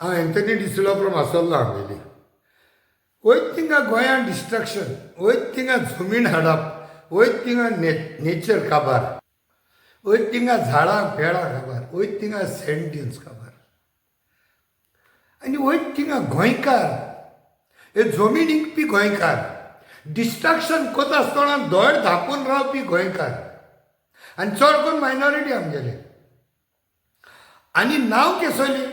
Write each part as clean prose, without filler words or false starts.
हांव Anthony de Silva from आसोल्ला आमगेली. वयत थिंगा गोंयांत डिस्ट्रक्शन, वयत थिंगा जमीन हाडप, वयत थिंगा नेचर काबार, वयत थिंगा झाडां पेडां काबार, वयत थिंगा सँड ड्युन्स काबार, आनी वयत थिंगा गोंयकार, हे जमीन इंकपी गोंयकार, डिस्ट्रक्शन कोता आसतना दोळ धांपून रावपी गोंयकार, आनी चड करून मायनॉरिटी आमगेले. आनी नांव केसोली,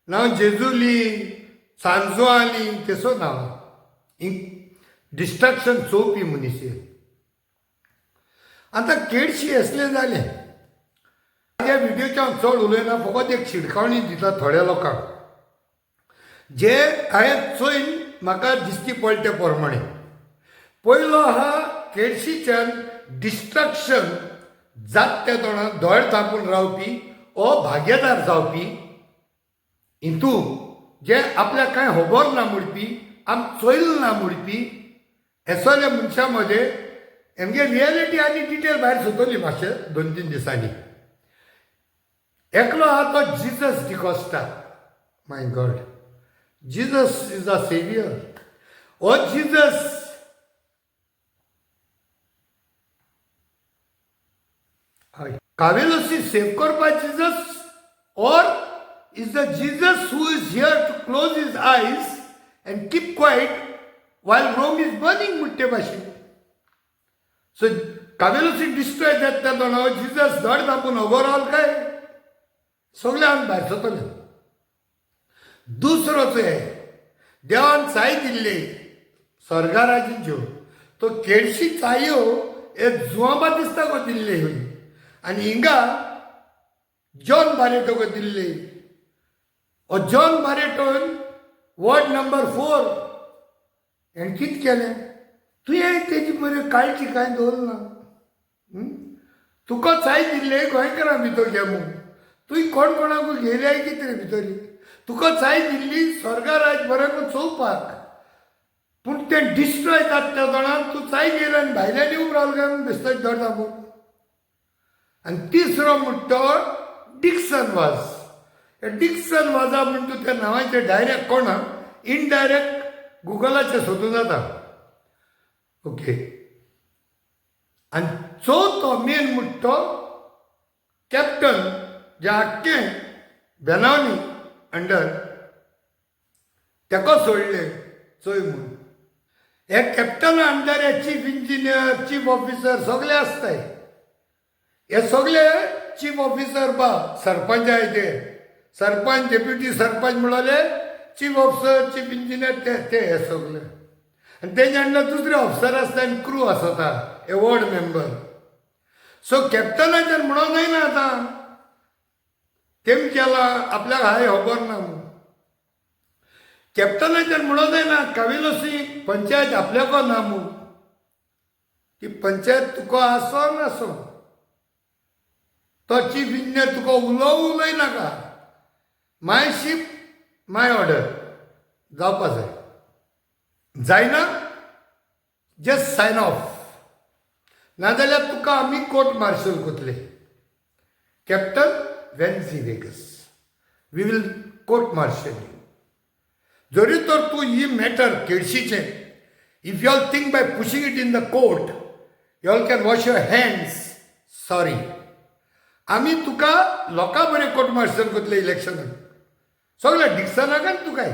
नांव जेजुली, सांजवाली, तेसो नांव डिस्ट्रक्शन चोवपी मनीस. आतां केडशी असलें जालें. ह्या विडियोच्या हांव चड उलयना, फकत एक शिडकावणी दिता थोड्या लोकांक जे हांवें चोयन म्हाका दिश्टी पडले ते प्रमाणे. पयलो आहा केडशीच्यान डिस्ट्रक्शन जात त्या तोंडान दोळ धांपून रावपी ओ भागेदार जावपी हितू जे आपल्याक कांय खबर ना म्हणपी, आम चोयलें ना म्हणपी, हे सगळे मनशां मदें हेमगे रियलिटी आनी डिटेल भायर सरतली मातशें 2-3 दिसांनी. एकलो आहा तो Jesus D'Costa. My God, Jesus is a saviour. Oh Jesus Cavelossim save करपा जिजस, और is the Jesus who is here to close his eyes and keep quiet while Rome is burning मुट्टे भाशेन. So Cavelossim destroy that now Jesus दोड धांपून overall काय सगळे आमी भायर सरतले. दुसरोच हे देवान चाय दिल्ले स्वर्गाराजीच्यो, तो केडशी चायो हे जुवाबा दिसता गो दिल्ले, आनी हिंगा जॉन बारेटो गो दिल्ले. जॉन बारेटोन वॉर्ड नंबर 4 हें कितें केलें? तुवें तेजी बरी काळजी कांय दवरना. तुका चाय दिल्ले गोंयकारां भितर घे म्हूण, तुवें कोण कोणाक घेयल्याय कितें रे भितर? तुका चाय दिल्ली स्वर्गाराज बरें चोवपाक, पूण तें डिस्ट्रॉय जाता त्या तोंडान तूं चाय घेयला आनी भायल्यान येवंक रावलो काय म्हूण बेश्टोच धरता म्हूण. आनी तिसरो म्हणटा डिक्सन वाज. डिक्सन वाजा म्हणटा त्या नांवाचें डायरेक्ट कोणा इनडायरेक्ट गुगलाचेर सोदूं जाता. ओके. आनी चवथो मेन म्हणटा कॅप्टन, जे आख्खें बेनावली अंडर तेका सोडले चोय म्हूण. हे कॅप्टना अंडर हे चीफ इंजिनियर, चीफ ऑफिसर सगळे आसताय. हे सगळे चीफ ऑफिसर सरपंच आहाय ते, सरपंच, डेप्युटी सरपंच म्हणले चीफ ऑफिसर, चीफ इंजिनियर ते हे सगळे. आनी तेच्या अंडर दुसरे ऑफिसर आसता आनी क्रू आसता, हे वॉर्ड मेंबर. सो कॅप्टनाच्यान म्हणून जायना आतां तेम केला आपल्याक हाय खबर ना म्हणून. कॅप्टनाच्यान म्हणून जायना कावेलोसी पंचायत आपल्याको ना म्हणून. ती पंचायत तुका आसो नासो, तो चीफ इंजिनियर तुका उलय नाका. माय शिप माय ऑर्डर जावपा जाय. जायना जस्ट सायन ऑफ, नाजाल्यार तुका आमी कोर्ट मार्शल कोतले. Captain Venzy Viegas, we will court martial you. जरी तर तूं ही मॅटर केडशीचें, if you all think by pushing it in the court you all can wash your hands. Sorry, आमी तुका लोकां बरें कोर्ट मार्शल कोतले इलेक्शनाक. सगळे डिक्सनाक आनी तूं काय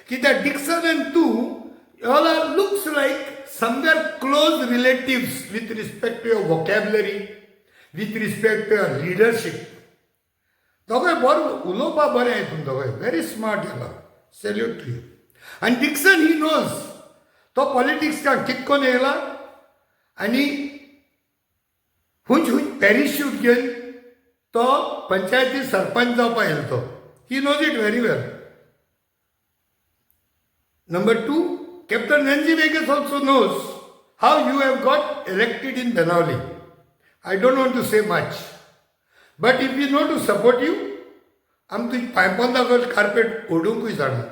कित्याक डिक्सन एंड तूं all are looks like somewhere close relatives with respect to your vocabulary, with respect to your leadership. दोगांय बरें उलोवपा बरें आहाय तुम दोगांय, व्हेरी स्मार्ट येला. Salute to you. आनी डिक्सन ही नोज तो पॉलिटिक्साक कितकोन येयला आनी हुंच पॅरिशूट घेवन तो पंचायती सरपंच जावपा येयलो तो. He knows it very well. Number 2, Captain Venzy Viegas also knows how you have got elected in Benaulim. I don't want to say much. But if we know to support you, आम तुझी पायपोंदा carpet ओडूंकूय जाणा.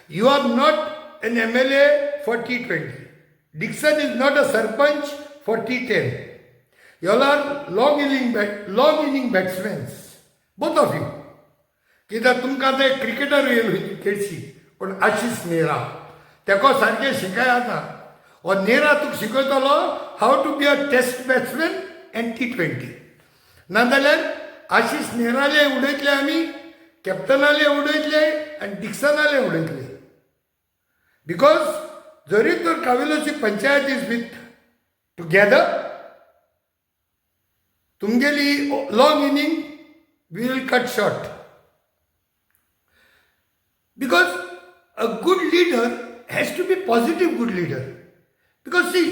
You are not an MLA for T20. Dixon is not a Sarpanch for T10. You all are long inning batsmen. Both of you. कित्याक तुमकां आतां एक cricketer येयलो खेळशी पूण आशीष नेहरा तेको सारकें शिकाय आतां हो नेहरा तुका शिकयतलो how to be a test batsman and T20 नाजाल्यार आशीष नेहराले उडयतले आमी कॅप्टनाले उडयतले आनी डिक्सनाले उडयतले बिकॉज जरी तर Cavelossim panchayat is with together तुमगेली long inning will cut short because a good leader has to be positive good leader because see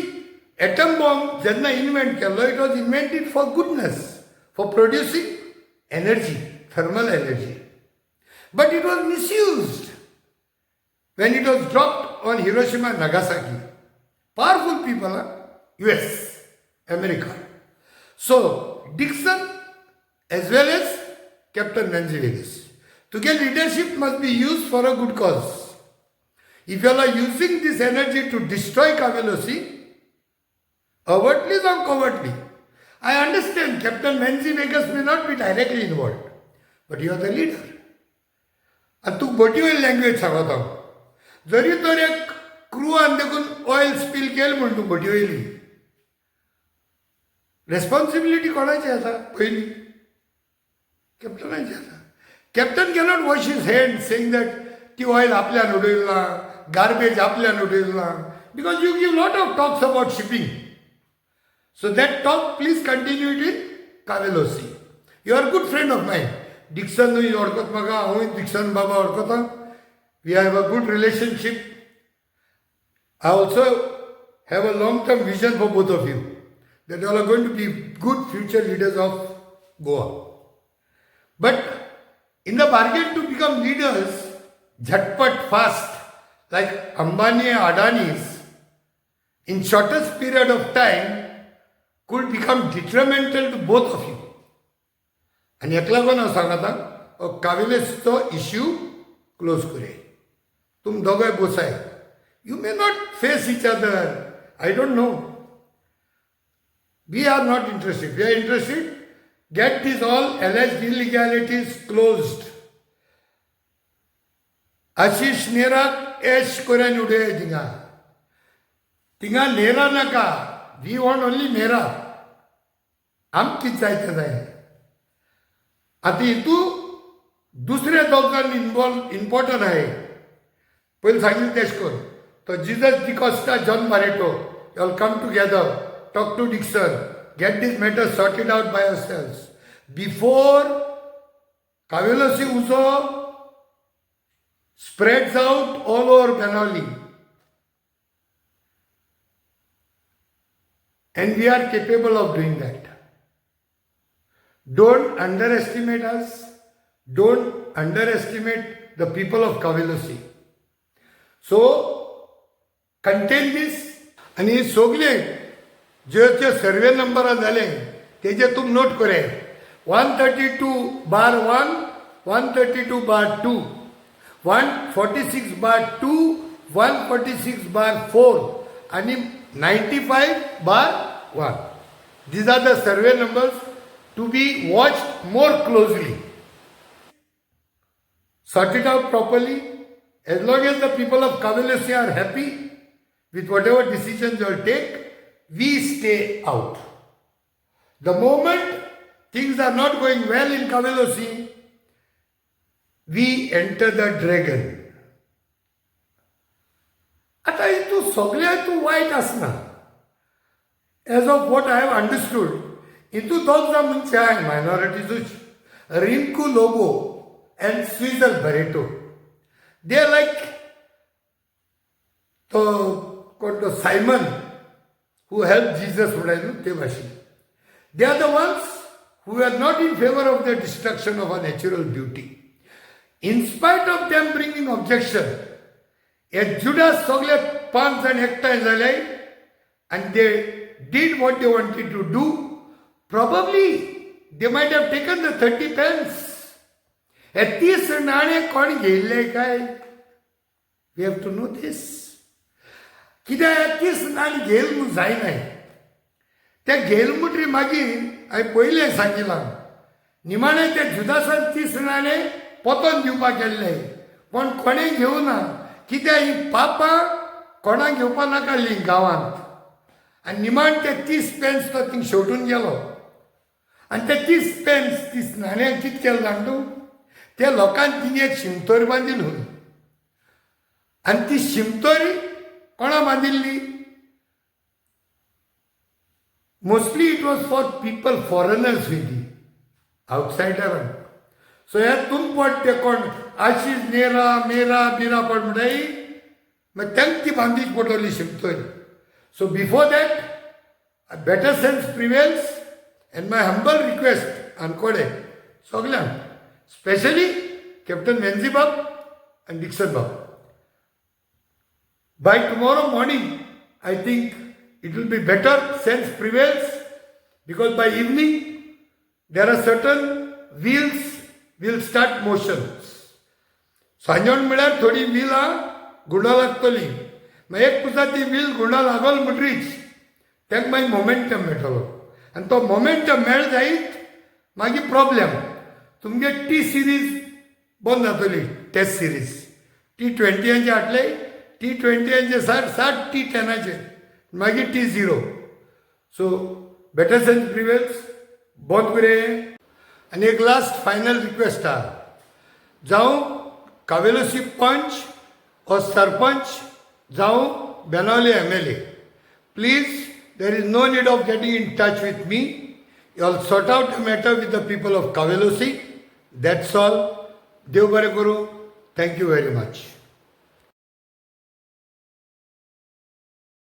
atom bomb जेन्ना invent केल्लो it was invented for goodness for producing energy thermal energy but it was misused when it was dropped on Hiroshima and Nagasaki. Powerful people, US, America. So, Dixon as well as Captain Venzy Viegas. To get leadership must be used for a good cause. If you are using this energy to destroy Cavelossim, overtly or covertly, I understand Captain Venzy Viegas may not be directly involved, but you are the leader. And तू बोटीवयली language सांगता जरी तर एक क्रुआन देखून oil spill केल म्हण तूं बोटी वयली रेस्पॉन्सिबिलिटी कोणाची आसा पयली कॅप्टनाची आसा captain cannot wash his hand saying that ती ऑयल आपल्यान उडयला गार्बेज आपल्यान उडयला because you give lot of talks about shipping so that talk please continue it in Cavelossim you are good friend of mine डिक्सनूय वळखता म्हाका हांवूय डिक्सन बाबा वळखता We have a good relationship. I also have a long-term vision for both of you that you all are going to be good future leaders of Goa. But in the bargain to become leaders, jhatpat fast, like Ambani and Adani's, in shortest period of time, could become detrimental to both of you. And एकला कोण सांगता कावेलोसीचो issue close करे तुम दोगांय बसाय you may not face each other I don't know we are not interested we are interested get these all alleged illegalities closed Ashish नेहराक एश कोऱ्यान उडय थिंगा नेहरा नाका वी वॉन्ट ओन्ली नेहरा आमकां कितें जाय तें जाय आतां हितू दुसरे दोग जाण इम्पॉर्टंट आहे पयलीं सांगिल्लें तेश कोर तो Jesus D'Costa John Barreto you all come together talk to Dixon get these matters sorted out by ourselves before Cavelossim उजो spreads out all over Benaulim. And we are capable of doing that. Don't underestimate us. Don't underestimate the people of Cavelossim. So, contain this. And he सोगले जे survey number झाले तेजे तुम note करे 132/1, 132/2, 146/2, 146/4 and 95/1. These are the survey numbers to be watched more closely. Sort it out properly. As long as the people of Cavelossim are happy with whatever decisions you take, we stay out. The moment things are not going well in Cavelossim, we enter the dragon. आता हितू सगळ्या हितू वायट आसना. As of what I have understood, हितू दोग जाण मनशां आहाय minorities, Rinku Lobo and Swizzle Barreto. They are like the Simon who helped Jesus म्हणून ते भाशेन. They are the ones who are not in favor of the destruction of our natural beauty. In spite of them bringing objection, a Judas सगळे 5 जाण एकठांय जाले and they did what they wanted to do. Probably they might have taken the 30 pence. हे 30 नाणे कोण घेयल्ले काय? We have to know this. कित्याक 30 नाणे घेयल म्हूण जायना. ते घेयल म्हणटरी मागीर हांवें पयलें सांगिलां निमाणें ते जुदासान 30 नाणे पोतोन दिवपाक गेल्ले पण कोणें घेवना कित्याक ही पापां कोणाक घेवपा नाकाडली गांवांत आनी निमाण ते 30 पेन्स तो थिंग शेवटून गेलो आनी ते 30 पेन्स 30 नाण्याक कितें केलें जाण तूं त्या लोकांनी थिंग एक शिमतोरी बांदिल्ली आनी ती शिमतोरी कोणा बांदिल्ली mostly it was for people foreigners with the आउटसायडरांक सो हे तुम पड ते कोण आशीष नेरा मेरा बिरा पड म्हणटाय मागीर तांकां ती बांदीच पडटली शिमतोरी so before that better sense prevails and my humble request आनकोडे सगल्यांक स्पेशली कॅप्टन वेन्झी बाब एंड डिक्सन बाब by tomorrow morning I think it will be better sense prevails because by evening there are certain wheels will start motions सांजोण म्हळ्यार थोडी व्हीलां गुंडा लागतली मागीर एक पुजा ती व्हील गुंडा लागल म्हणटरीच ताका मागीर मोमेंटम मेळटलो आनी तो मोमेंटम मेळ जायत मागीर प्रॉब्लेम तुमगे टी सिरीज बंद जातली टेस्ट सिरीज T20 हाडले T20 साठ T10 मागीर T0 so better sense prevails बंद करें आनी एक लास्ट फायनल रिक्वेस्ट आहा जावं कावेलोसी पंच और सरपंच जावं Benaulim MLA please there is no need of getting in touch with me you all sort out a matter with the people of Cavelossim that's all देव बरें करूं थँक यू वेरी मच